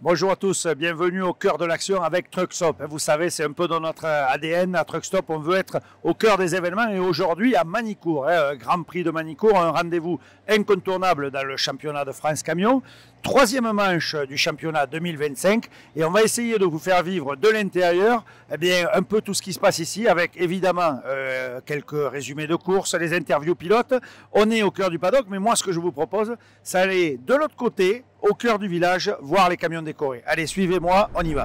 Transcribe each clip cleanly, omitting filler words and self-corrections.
Bonjour à tous, bienvenue au cœur de l'action avec Truck Stop. Vous savez, c'est un peu dans notre ADN. À Truck Stop, on veut être au cœur des événements et aujourd'hui à Manicourt, Grand Prix de Manicourt, un rendez-vous incontournable dans le championnat de France Camion. Troisième manche du championnat 2025 et on va essayer de vous faire vivre de l'intérieur un peu tout ce qui se passe ici avec évidemment quelques résumés de course, les interviews pilotes. On est au cœur du paddock, mais moi ce que je vous propose, c'est aller de l'autre côté, au cœur du village, voir les camions décorés. Allez, suivez-moi, on y va.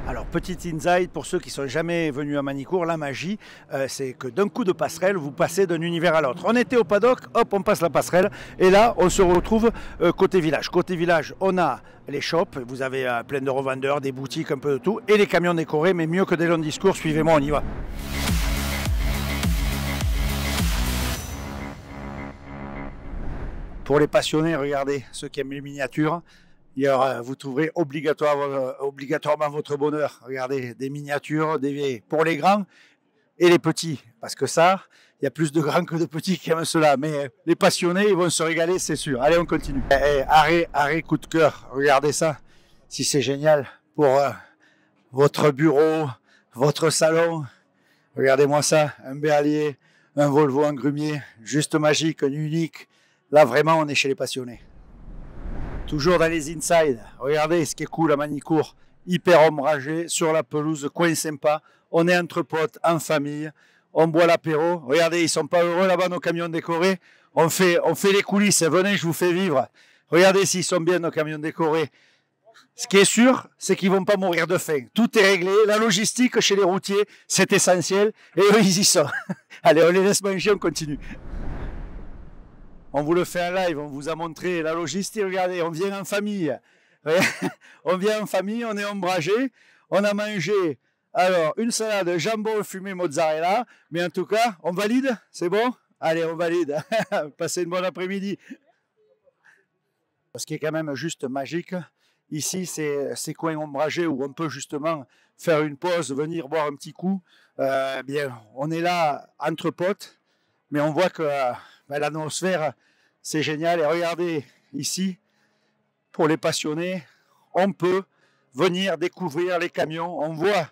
Alors, petit inside pour ceux qui ne sont jamais venus à Manicourt, la magie, c'est que d'un coup de passerelle, vous passez d'un univers à l'autre. On était au paddock, hop, on passe la passerelle, et là, on se retrouve côté village. Côté village, on a les shops, vous avez plein de revendeurs, des boutiques, un peu de tout, et les camions décorés, mais mieux que des longs discours, suivez-moi, on y va. Pour les passionnés, regardez, ceux qui aiment les miniatures, vous trouverez obligatoirement votre bonheur. Regardez, des miniatures pour les grands et les petits. Parce que ça, il y a plus de grands que de petits qui aiment cela. Mais les passionnés, ils vont se régaler, c'est sûr. Allez, on continue. Arrêt, coup de cœur. Regardez ça. Si c'est génial pour votre bureau, votre salon. Regardez-moi ça. Un Berlier, un Volvo, un Grumier. Juste magique, un unique. Là, vraiment, on est chez les passionnés. Toujours dans les inside, regardez ce qui est cool à Manicourt, hyper ombragé, sur la pelouse, coin sympa, on est entre potes, en famille, on boit l'apéro, regardez, ils sont pas heureux là-bas nos camions décorés, on fait les coulisses, venez, je vous fais vivre, regardez s'ils sont bien nos camions décorés. Ce qui est sûr, c'est qu'ils vont pas mourir de faim, tout est réglé, la logistique chez les routiers, c'est essentiel, et eux ils y sont. Allez, on les laisse manger, on continue. On vous le fait en live, on vous a montré la logistique, regardez, on vient en famille. On vient en famille, on est ombragé, on a mangé alors une salade jambon fumé mozzarella, mais en tout cas, on valide, c'est bon? Allez, on valide. Passez une bonne après-midi. Ce qui est quand même juste magique, ici, c'est ces coins ombragés où on peut justement faire une pause, venir boire un petit coup. On est là entre potes, mais on voit que l'atmosphère, c'est génial. Et regardez ici, pour les passionnés, on peut venir découvrir les camions. On voit,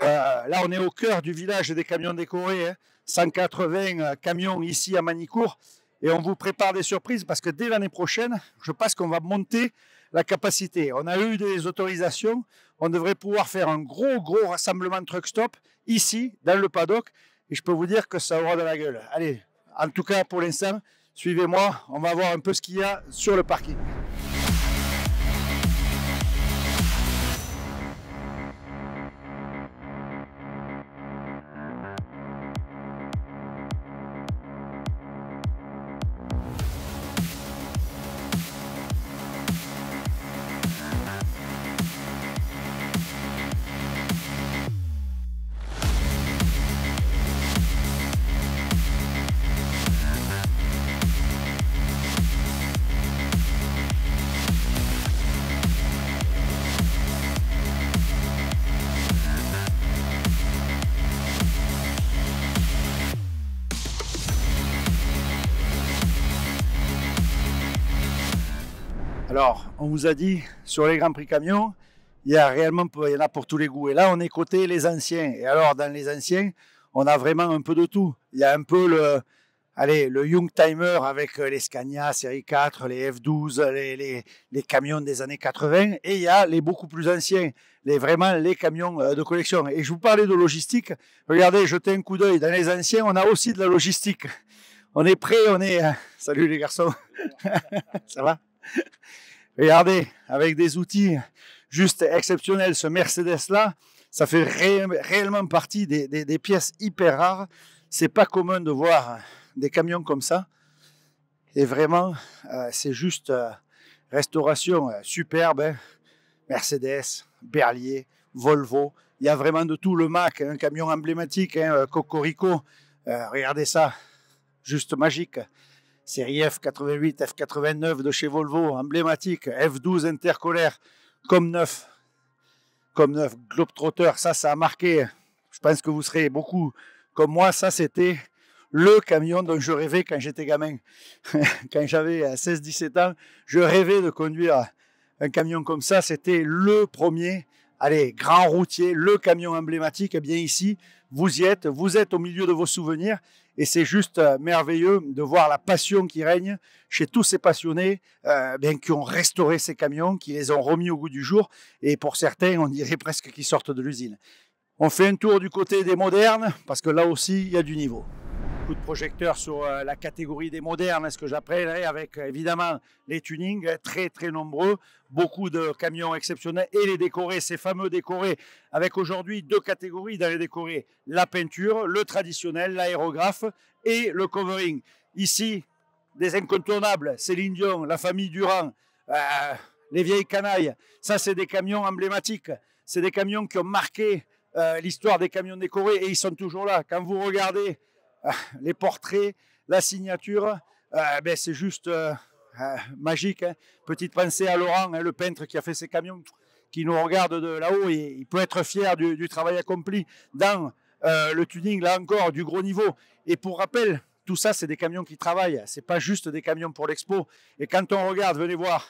là on est au cœur du village des camions décorés, 180 camions ici à Manicourt. Et on vous prépare des surprises parce que dès l'année prochaine, je pense qu'on va monter la capacité. On a eu des autorisations, on devrait pouvoir faire un gros rassemblement de truck stop ici, dans le paddock. Et je peux vous dire que ça aura de la gueule. Allez, en tout cas, pour l'instant, suivez-moi, on va voir un peu ce qu'il y a sur le parking. Alors, on vous a dit, sur les Grands Prix camions, il y en a pour tous les goûts. Et là, on est côté les anciens. Et alors, dans les anciens, on a vraiment un peu de tout. Il y a un peu le Young Timer avec les Scania série 4, les F12, les camions des années 80. Et il y a les beaucoup plus anciens, vraiment les camions de collection. Et je vous parlais de logistique. Regardez, jetez un coup d'œil. Dans les anciens, on a aussi de la logistique. On est prêt, Salut les garçons. Ça va? Regardez, avec des outils juste exceptionnels, ce Mercedes-là, ça fait réellement partie des pièces hyper rares. C'est pas commun de voir des camions comme ça. Et vraiment, c'est juste restauration superbe. Mercedes, Berlier, Volvo. Il y a vraiment de tout. Le Mac, un camion emblématique, Cocorico. Regardez ça, juste magique. Série F88, F89 de chez Volvo, emblématique. F12 intercolaire, comme neuf. comme neuf. Globetrotter, ça a marqué. Je pense que vous serez beaucoup comme moi. Ça, c'était le camion dont je rêvais quand j'étais gamin. Quand j'avais 16-17 ans, je rêvais de conduire un camion comme ça. C'était le premier, allez, grand routier, le camion emblématique. Eh bien ici, vous y êtes, vous êtes au milieu de vos souvenirs. Et c'est juste merveilleux de voir la passion qui règne chez tous ces passionnés qui ont restauré ces camions, qui les ont remis au goût du jour. Et pour certains, on dirait presque qu'ils sortent de l'usine. On fait un tour du côté des modernes, parce que là aussi, il y a du niveau. Coup de projecteur sur la catégorie des modernes, ce que j'appellerais, avec évidemment les tunings très très nombreux, beaucoup de camions exceptionnels et les décorés, ces fameux décorés, avec aujourd'hui 2 catégories dans les décorés, la peinture, le traditionnel, l'aérographe et le covering. Ici, des incontournables, Céline Dion, la famille Durand, les vieilles canailles, ça c'est des camions emblématiques, c'est des camions qui ont marqué l'histoire des camions décorés et ils sont toujours là. Quand vous regardez les portraits, la signature, c'est juste magique. Hein. Petite pensée à Laurent, hein, le peintre qui a fait ces camions, qui nous regarde de là-haut et il peut être fier du travail accompli dans le tuning, là encore, du gros niveau. Et pour rappel, tout ça, c'est des camions qui travaillent. C'est pas juste des camions pour l'expo. Et quand on regarde, venez voir,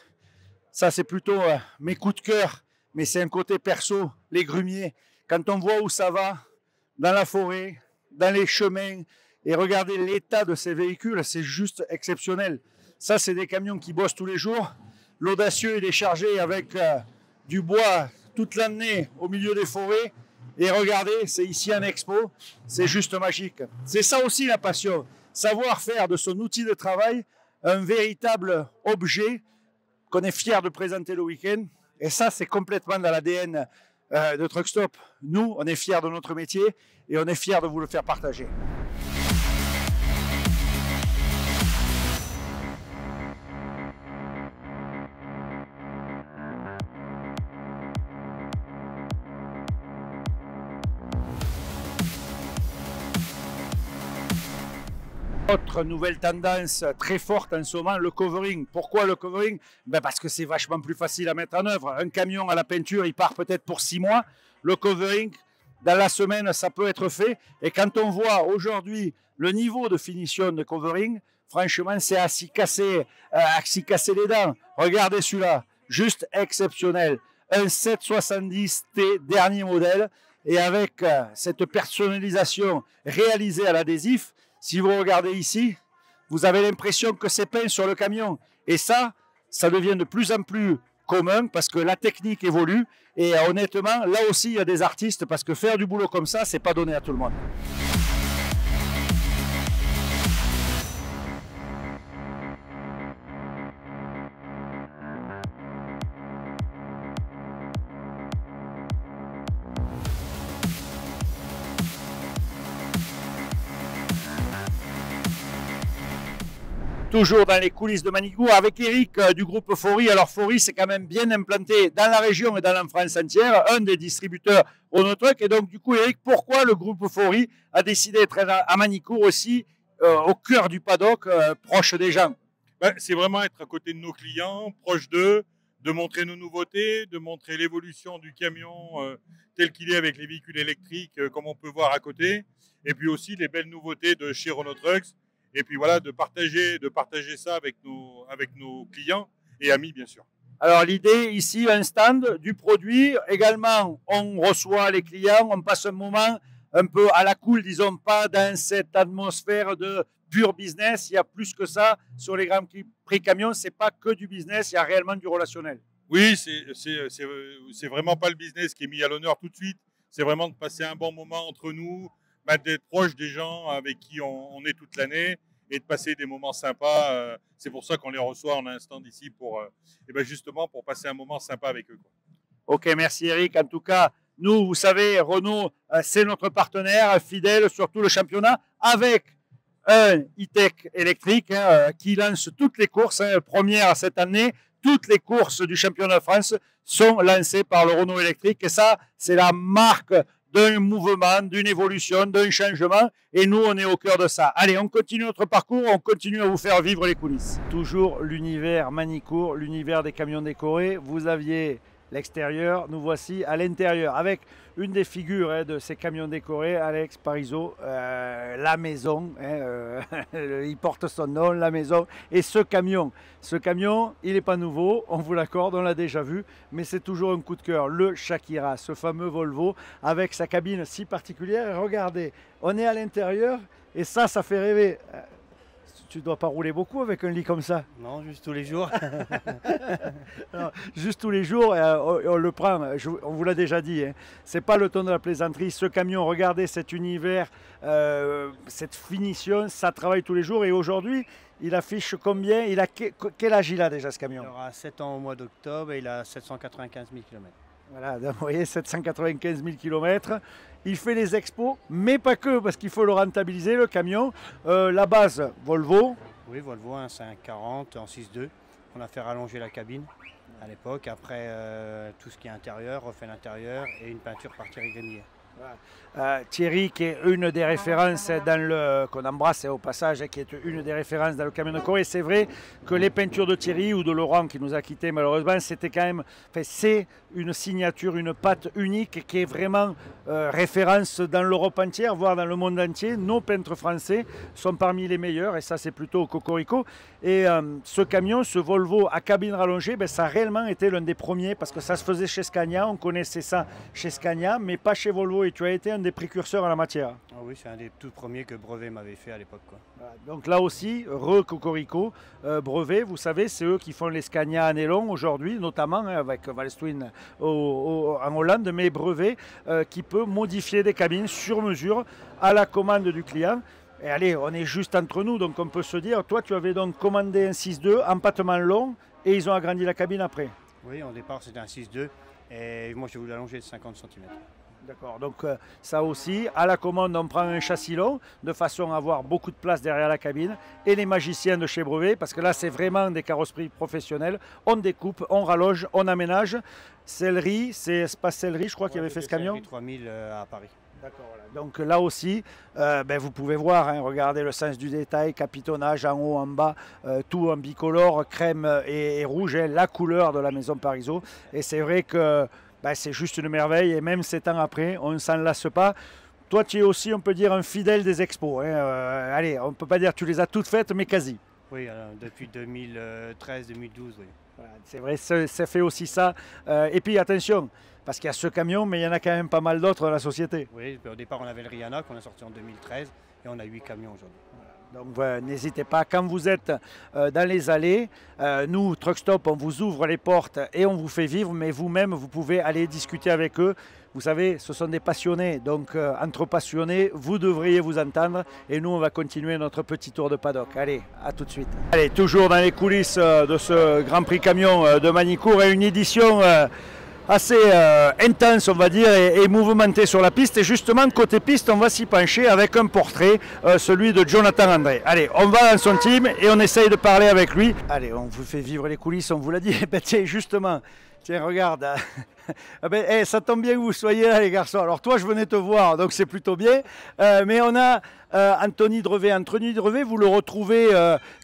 ça c'est plutôt mes coups de cœur, mais c'est un côté perso, les grumiers. Quand on voit où ça va, dans la forêt, dans les chemins, et regardez l'état de ces véhicules, c'est juste exceptionnel. Ça, c'est des camions qui bossent tous les jours. L'audacieux, il est chargé avec du bois toute l'année au milieu des forêts. Et regardez, c'est ici en expo, c'est juste magique. C'est ça aussi la passion, savoir faire de son outil de travail un véritable objet qu'on est fier de présenter le week-end. Et ça, c'est complètement dans l'ADN de Truck Stop. Nous, on est fiers de notre métier et on est fiers de vous le faire partager. Autre nouvelle tendance très forte en ce moment, le covering. Pourquoi le covering? Parce que c'est vachement plus facile à mettre en œuvre. Un camion à la peinture, il part peut-être pour 6 mois. Le covering, dans la semaine, ça peut être fait. Et quand on voit aujourd'hui le niveau de finition de covering, franchement, c'est à s'y casser les dents. Regardez celui-là, juste exceptionnel. Un 770T dernier modèle. Et avec cette personnalisation réalisée à l'adhésif, si vous regardez ici, vous avez l'impression que c'est peint sur le camion. Et ça devient de plus en plus commun parce que la technique évolue. Et honnêtement, là aussi, il y a des artistes parce que faire du boulot comme ça, c'est pas donné à tout le monde. Toujours dans les coulisses de Manicourt avec Eric du groupe Faury. Alors Faury, c'est quand même bien implanté dans la région et dans la France entière, un des distributeurs Renault Truck. Et donc du coup, Eric, pourquoi le groupe Faury a décidé d'être à Manicourt aussi, au cœur du paddock, proche des gens? C'est vraiment être à côté de nos clients, proche d'eux, de montrer nos nouveautés, de montrer l'évolution du camion tel qu'il est avec les véhicules électriques, comme on peut voir à côté. Et puis aussi les belles nouveautés de chez Renault Trucks. Et puis voilà, de partager ça avec nos clients et amis, bien sûr. Alors l'idée ici, un stand du produit. Également, on reçoit les clients, on passe un moment un peu à la cool, disons pas dans cette atmosphère de pur business. Il y a plus que ça sur les grands prix camions. C'est pas que du business, il y a réellement du relationnel. Oui, c'est vraiment pas le business qui est mis à l'honneur tout de suite. C'est vraiment de passer un bon moment entre nous, d'être proche des gens avec qui on est toute l'année et de passer des moments sympas. C'est pour ça qu'on les reçoit. On a un stand ici justement pour passer un moment sympa avec eux. Ok, merci Eric. En tout cas, nous, vous savez, Renault, c'est notre partenaire fidèle sur tout le championnat avec un e-tech électrique qui lance toutes les courses. Première cette année, toutes les courses du championnat de France sont lancées par le Renault électrique. Et ça, c'est la marque d'un mouvement, d'une évolution, d'un changement. Et nous, on est au cœur de ça. Allez, on continue notre parcours, on continue à vous faire vivre les coulisses. Toujours l'univers Manicourt, l'univers des camions décorés. Vous aviez l'extérieur, nous voici à l'intérieur avec une des figures hein, de ces camions décorés, Alex Parisot, la maison, hein, il porte son nom, la maison, et ce camion, il n'est pas nouveau, on vous l'accorde, on l'a déjà vu, mais c'est toujours un coup de cœur, le Shakira, ce fameux Volvo avec sa cabine si particulière. Et regardez, on est à l'intérieur et ça fait rêver. Tu ne dois pas rouler beaucoup avec un lit comme ça. Non, juste tous les jours. Non, juste tous les jours, on le prend. On vous l'a déjà dit, hein. Ce n'est pas le ton de la plaisanterie. Ce camion, regardez cet univers, cette finition, ça travaille tous les jours. Et aujourd'hui, il affiche combien? Quel âge il a déjà ce camion? Il aura 7 ans au mois d'octobre et il a 795 000 km. Voilà, vous voyez, 795 000 km. Il fait les expos, mais pas que, parce qu'il faut le rentabiliser, le camion. La base, Volvo. Oui, Volvo, un 540 en 6.2. On a fait rallonger la cabine à l'époque. Après, tout ce qui est intérieur, refait l'intérieur et une peinture par Thierry Grémier. Thierry, qui est une des références qu'on embrasse au passage, qui est une des références dans le camion de Corée. C'est vrai que les peintures de Thierry ou de Laurent, qui nous a quittés malheureusement, c'était quand même, c'est une signature, une patte unique qui est vraiment référence dans l'Europe entière, voire dans le monde entier. Nos peintres français sont parmi les meilleurs et ça c'est plutôt cocorico. Et ce camion, ce Volvo à cabine rallongée, ça a réellement été l'un des premiers parce que ça se faisait chez Scania, on connaissait ça chez Scania, mais pas chez Volvo. Et tu as été un des précurseurs en la matière. Ah oui, c'est un des tout premiers que Brevet m'avait fait à l'époque. Voilà, donc là aussi, Cocorico, Brevet, vous savez, c'est eux qui font les Scania à nylon aujourd'hui, notamment avec Valstwin en Hollande, mais Brevet qui peut modifier des cabines sur mesure à la commande du client. Et allez, on est juste entre nous, donc on peut se dire, toi tu avais donc commandé un 6.2, empattement long, et ils ont agrandi la cabine après. Oui, au départ c'était un 6.2, et moi j'ai voulu allonger de 50 cm. D'accord, donc ça aussi, à la commande, on prend un châssis long de façon à avoir beaucoup de place derrière la cabine et les magiciens de chez Brevet, parce que là, c'est vraiment des carrosseries professionnelles. On découpe, on rallonge, on aménage. Sellerie, c'est pas Sellerie, je crois, qui avait fait ce camion. Sellerie 3000 à Paris. D'accord, voilà. Donc là aussi, vous pouvez voir, hein, regardez le sens du détail, capitonnage en haut, en bas, tout en bicolore, crème et rouge, hein, la couleur de la maison Parisot. Et c'est vrai que c'est juste une merveille et même 7 ans après, on ne s'en lasse pas. Toi, tu es aussi, on peut dire, un fidèle des expos. Hein. Allez, on ne peut pas dire que tu les as toutes faites, mais quasi. Oui, depuis 2013-2012, oui. Voilà, c'est vrai, ça fait aussi ça. Et puis, attention, parce qu'il y a ce camion, mais il y en a quand même pas mal d'autres dans la société. Oui, au départ, on avait le Rihanna qu'on a sorti en 2013 et on a 8 camions aujourd'hui. Donc n'hésitez pas, quand vous êtes dans les allées, nous, Truck Stop, on vous ouvre les portes et on vous fait vivre, mais vous-même, vous pouvez aller discuter avec eux. Vous savez, ce sont des passionnés, donc entre passionnés, vous devriez vous entendre. Et nous, on va continuer notre petit tour de paddock. Allez, à tout de suite. Allez, toujours dans les coulisses de ce Grand Prix Camion de Magny-Cours et une édition assez intense, on va dire, et mouvementé sur la piste. Et justement, côté piste, on va s'y pencher avec un portrait, celui de Jonathan André. Allez, on va dans son team et on essaye de parler avec lui. Allez, on vous fait vivre les coulisses, on vous l'a dit. Tiens, justement, tiens, regarde. Ça tombe bien que vous soyez là, les garçons. Alors toi, je venais te voir, donc c'est plutôt bien. Mais on a Anthony Drevet. Anthony Drevet, vous le retrouvez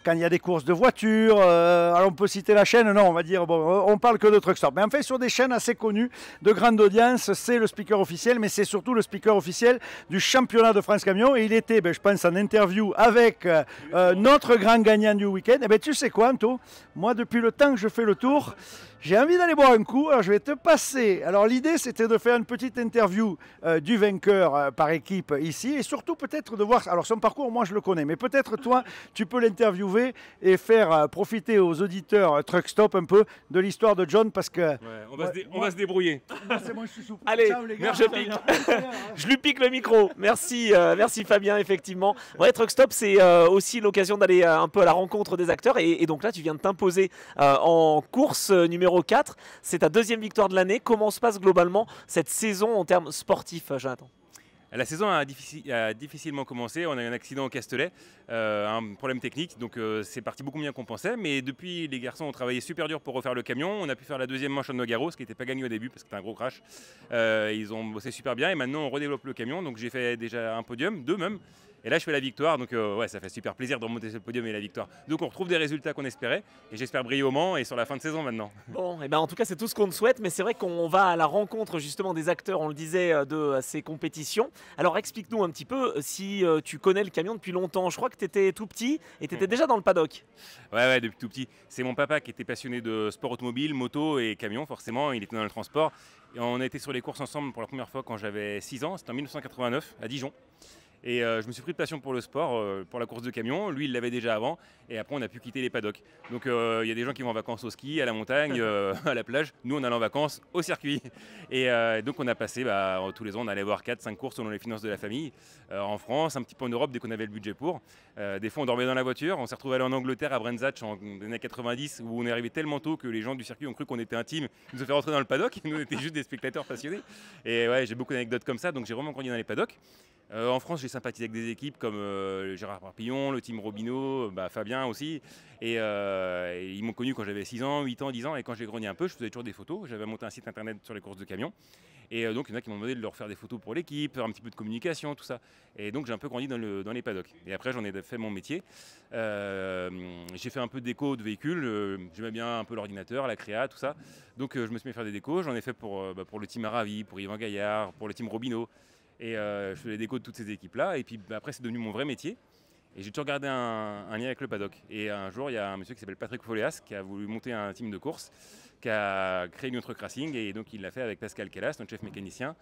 quand il y a des courses de voitures. Alors on peut citer la chaîne, non, on va dire, bon, on parle que de Truck Stop. Mais en fait, sur des chaînes assez connues, de grande audience, c'est le speaker officiel, mais c'est surtout le speaker officiel du championnat de France Camion. Et il était, je pense, en interview avec notre grand gagnant du week-end. Et tu sais quoi, Anto? Moi, depuis le temps que je fais le tour, j'ai envie d'aller boire un coup, alors je vais te passer. Alors l'idée, c'était de faire une petite interview du vainqueur par équipe ici, et surtout peut-être de voir, alors son parcours, moi je le connais, mais peut-être toi, tu peux l'interviewer et faire profiter aux auditeurs Truck Stop un peu de l'histoire de John, parce que... Ouais, on va se débrouiller. C'est moi, je suis souple. Allez, ciao, les gars, je pique. Je lui pique le micro. Merci, merci Fabien, effectivement. Ouais, Truck Stop, c'est aussi l'occasion d'aller un peu à la rencontre des acteurs, et donc là, tu viens de t'imposer en course numéro 4. C'est ta deuxième victoire de l'année. Comment se passe globalement cette saison en termes sportifs, Jonathan? La saison a difficilement commencé. On a eu un accident au Castellet, un problème technique, donc c'est parti beaucoup mieux qu'on pensait. Mais depuis, les garçons ont travaillé super dur pour refaire le camion. On a pu faire la deuxième manche en Nogaro, ce qui n'était pas gagné au début parce que c'était un gros crash. Ils ont bossé super bien et maintenant on redéveloppe le camion. Donc j'ai fait déjà un podium, deux même. Et là, je fais la victoire, donc ouais, ça fait super plaisir de remonter sur le podium et la victoire. Donc on retrouve des résultats qu'on espérait, et j'espère briller au Mans et sur la fin de saison maintenant. Bon, et ben en tout cas, c'est tout ce qu'on te souhaite, mais c'est vrai qu'on va à la rencontre justement des acteurs, on le disait, de ces compétitions. Alors explique-nous un petit peu si tu connais le camion depuis longtemps. Je crois que tu étais tout petit et tu étais déjà dans le paddock. Ouais, depuis tout petit. C'est mon papa qui était passionné de sport automobile, moto et camion, forcément. Il était dans le transport. Et on a été sur les courses ensemble pour la première fois quand j'avais 6 ans. C'était en 1989 à Dijon. Et je me suis pris de passion pour le sport, pour la course de camion. Lui, il l'avait déjà avant. Et après, on a pu quitter les paddocks. Donc, il y a des gens qui vont en vacances au ski, à la montagne, à la plage. Nous, on allait en vacances au circuit. Et donc, on a passé, tous les ans, on allait voir 4-5 courses selon les finances de la famille. En France, un petit peu en Europe, dès qu'on avait le budget pour. Des fois, on dormait dans la voiture. On s'est retrouvé aller en Angleterre, à Brenzach, en années 90, où on est arrivé tellement tôt que les gens du circuit ont cru qu'on était intimes. Ils nous ont fait rentrer dans le paddock. Nous, on était juste des spectateurs passionnés. Et ouais, j'ai beaucoup d'anecdotes comme ça. Donc, j'ai vraiment grandi dans les paddocks. En France, j'ai sympathisé avec des équipes comme Gérard Parpillon, le team Robineau, Fabien aussi. Et ils m'ont connu quand j'avais 6 ans, 8 ans, 10 ans. Et quand j'ai grandi un peu, je faisais toujours des photos. J'avais monté un site internet sur les courses de camions. Et donc, il y en a qui m'ont demandé de leur faire des photos pour l'équipe, faire un petit peu de communication, tout ça. Et donc, j'ai un peu grandi dans les paddocks. Et après, j'en ai fait mon métier. J'ai fait un peu de déco de véhicules. J'aimais bien un peu l'ordinateur, la créa, tout ça. Donc, je me suis mis à faire des décos. J'en ai fait pour le team Aravi, pour Yvan Gaillard, pour le team Robineau. Et je fais les décos de toutes ces équipes-là. Et puis après, c'est devenu mon vrai métier. Et j'ai toujours gardé un lien avec le paddock. Et un jour, il y a un monsieur qui s'appelle Patrick Foléas qui a voulu monter un team de course, qui a créé une autre Racing. Et donc, il l'a fait avec Pascal Kellas, notre chef mécanicien.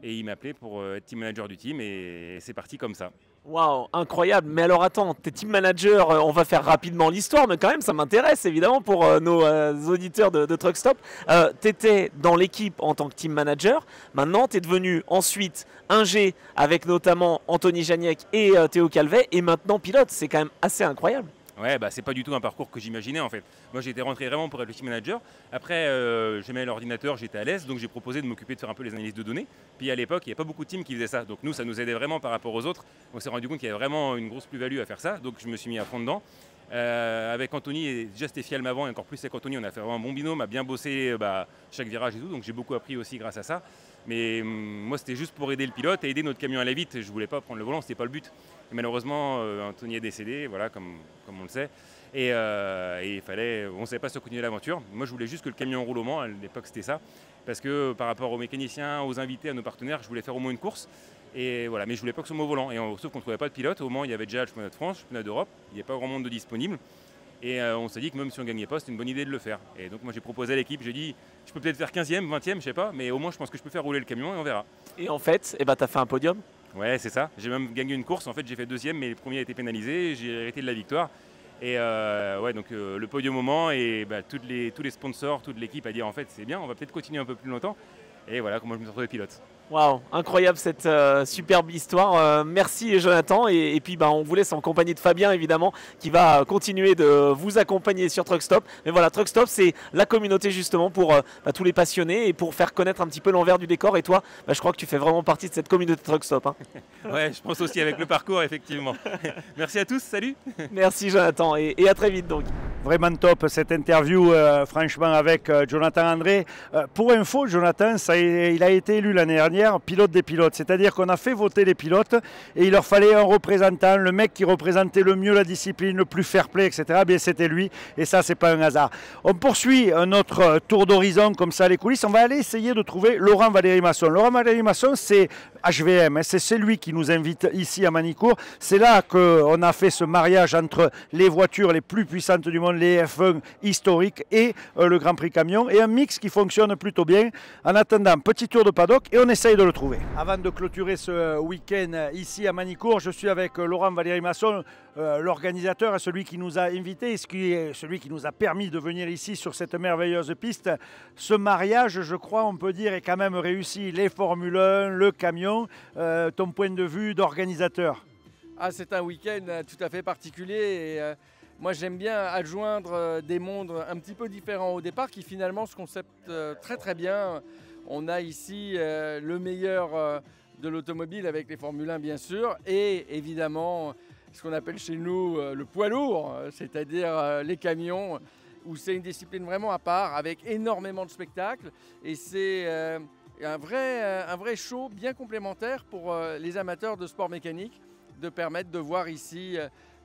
Et il m'a appelé pour être team manager du team. Et c'est parti comme ça. Waouh, incroyable. Mais alors attends, t'es team manager, on va faire rapidement l'histoire, mais quand même ça m'intéresse évidemment pour nos auditeurs de Truck Stop. T'étais dans l'équipe en tant que team manager, maintenant t'es devenu ensuite ingé avec notamment Anthony Janiek et Théo Calvet, et maintenant pilote, c'est quand même assez incroyable. Ouais, c'est pas du tout un parcours que j'imaginais en fait. Moi j'étais rentré vraiment pour être le team manager. Après j'aimais l'ordinateur, j'étais à l'aise, donc j'ai proposé de m'occuper de faire un peu les analyses de données. Puis à l'époque, il n'y a pas beaucoup de teams qui faisaient ça. Donc nous, ça nous aidait vraiment par rapport aux autres. On s'est rendu compte qu'il y avait vraiment une grosse plus-value à faire ça. Donc je me suis mis à fond dedans. Avec Anthony, et déjà c'était Fialm avant, et encore plus avec Anthony, on a fait vraiment un bon binôme, a bien bossé chaque virage et tout. Donc j'ai beaucoup appris aussi grâce à ça. Mais moi c'était juste pour aider le pilote et aider notre camion à aller vite. Je voulais pas prendre le volant, c'était pas le but. Et malheureusement, Anthony est décédé, voilà, comme on le sait. Et il fallait, on ne savait pas se continuer l'aventure. Moi, je voulais juste que le camion roule au Mans. À l'époque, c'était ça. Parce que par rapport aux mécaniciens, aux invités, à nos partenaires, je voulais faire au moins une course. Et voilà, mais je voulais pas que ce soit au volant. Et sauf qu'on ne trouvait pas de pilote. Au Mans, il y avait déjà le championnat de France, le championnat d'Europe. Il n'y avait pas grand monde de disponible. Et on s'est dit que même si on ne gagnait pas, c'était une bonne idée de le faire. Et donc moi j'ai proposé à l'équipe, j'ai dit je peux peut-être faire 15e, 20e, je sais pas, mais au moins je pense que je peux faire rouler le camion et on verra. Et en fait, tu as fait un podium. Ouais, c'est ça. J'ai même gagné une course. En fait, j'ai fait 2e, mais le premier a été pénalisé. J'ai hérité de la victoire. Et ouais, donc le podium au Mans et tous les sponsors, toute l'équipe a dit en fait c'est bien, on va peut-être continuer un peu plus longtemps. Et voilà comment je me suis retrouvé pilote. Waouh, incroyable cette superbe histoire. Merci Jonathan. Et puis on vous laisse en compagnie de Fabien évidemment qui va continuer de vous accompagner sur Truck Stop. Mais voilà, Truck Stop c'est la communauté justement pour tous les passionnés et pour faire connaître un petit peu l'envers du décor. Et toi, je crois que tu fais vraiment partie de cette communauté Truck Stop. Hein. Ouais, je pense aussi avec le parcours effectivement. Merci à tous, salut. Merci Jonathan et à très vite donc. Vraiment top cette interview, franchement, avec Jonathan André. Pour info, Jonathan, il a été élu l'année dernière pilote des pilotes. C'est-à-dire qu'on a fait voter les pilotes et il leur fallait un représentant, le mec qui représentait le mieux la discipline, le plus fair-play, etc. Bien, c'était lui. Et ça, c'est pas un hasard. On poursuit notre tour d'horizon comme ça, les coulisses. On va aller essayer de trouver Laurent Valéry Masson. Laurent Valéry Masson, c'est HVM. C'est lui qui nous invite ici à Manicourt. C'est là qu'on a fait ce mariage entre les voitures les plus puissantes du monde, les F1 historiques et le Grand Prix Camion, et un mix qui fonctionne plutôt bien. En attendant, petit tour de paddock et on essaye de le trouver. Avant de clôturer ce week-end ici à Manicourt, je suis avec Laurent Valéry Masson, l'organisateur, celui qui nous a invités, celui qui nous a permis de venir ici sur cette merveilleuse piste. Ce mariage, je crois, on peut dire, est quand même réussi. Les Formule 1, le camion, ton point de vue d'organisateur. C'est un week-end tout à fait particulier et moi j'aime bien adjoindre des mondes un petit peu différents au départ qui finalement se conceptent très très bien. On a ici le meilleur de l'automobile avec les Formule 1 bien sûr et évidemment ce qu'on appelle chez nous le poids lourd, c'est-à-dire les camions où c'est une discipline vraiment à part avec énormément de spectacles et c'est un vrai show bien complémentaire pour les amateurs de sport mécanique. de permettre de voir ici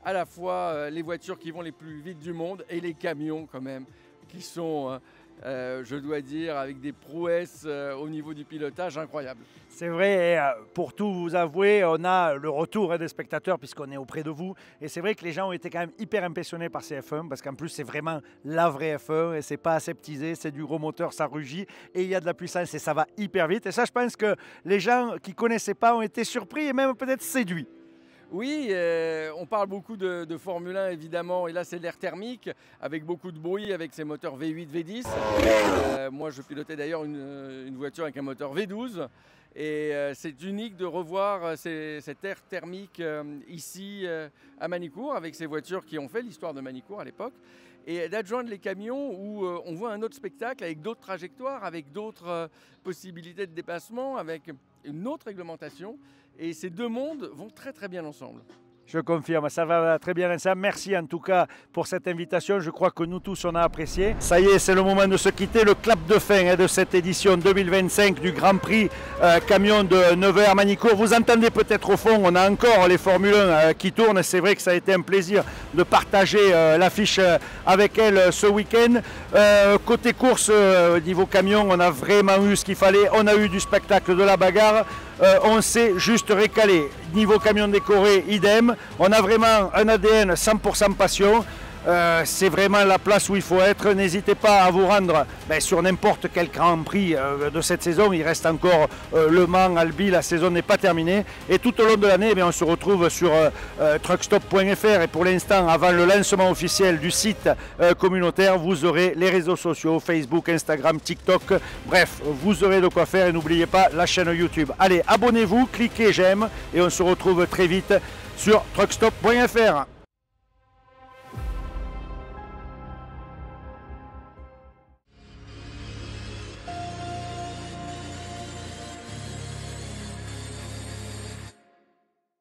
à la fois les voitures qui vont les plus vite du monde et les camions quand même, qui sont, je dois dire, avec des prouesses au niveau du pilotage incroyables. C'est vrai, et pour tout vous avouer, on a le retour des spectateurs puisqu'on est auprès de vous. Et c'est vrai que les gens ont été quand même hyper impressionnés par ces F1 parce qu'en plus, c'est vraiment la vraie F1 et c'est pas aseptisé, c'est du gros moteur, ça rugit et il y a de la puissance et ça va hyper vite. Et ça, je pense que les gens qui ne connaissaient pas ont été surpris et même peut-être séduits. Oui, on parle beaucoup de Formule 1 évidemment, et là c'est l'air thermique avec beaucoup de bruit avec ses moteurs V8, V10. Moi je pilotais d'ailleurs une voiture avec un moteur V12 et c'est unique de revoir cet air thermique ici à Manicourt avec ces voitures qui ont fait l'histoire de Manicourt à l'époque. Et d'adjoindre les camions où on voit un autre spectacle avec d'autres trajectoires, avec d'autres possibilités de dépassement, avec une autre réglementation. Et ces deux mondes vont très très bien ensemble. Je confirme, ça va très bien ensemble. Merci en tout cas pour cette invitation. Je crois que nous tous, on a apprécié. Ça y est, c'est le moment de se quitter. Le clap de fin de cette édition 2025 du Grand Prix camion de Nevers Manicourt. Vous entendez peut-être au fond, on a encore les Formule 1 qui tournent. C'est vrai que ça a été un plaisir de partager l'affiche avec elle ce week-end. Côté course, niveau camion, on a vraiment eu ce qu'il fallait. On a eu du spectacle, de la bagarre. On s'est juste récalé. Niveau camion décoré, idem. On a vraiment un ADN 100% passion. C'est vraiment la place où il faut être. N'hésitez pas à vous rendre sur n'importe quel Grand Prix de cette saison. Il reste encore Le Mans, Albi, la saison n'est pas terminée. Et tout au long de l'année, on se retrouve sur truckstop.fr. Et pour l'instant, avant le lancement officiel du site communautaire, vous aurez les réseaux sociaux, Facebook, Instagram, TikTok. Bref, vous aurez de quoi faire et n'oubliez pas la chaîne YouTube. Allez, abonnez-vous, cliquez j'aime et on se retrouve très vite sur truckstop.fr.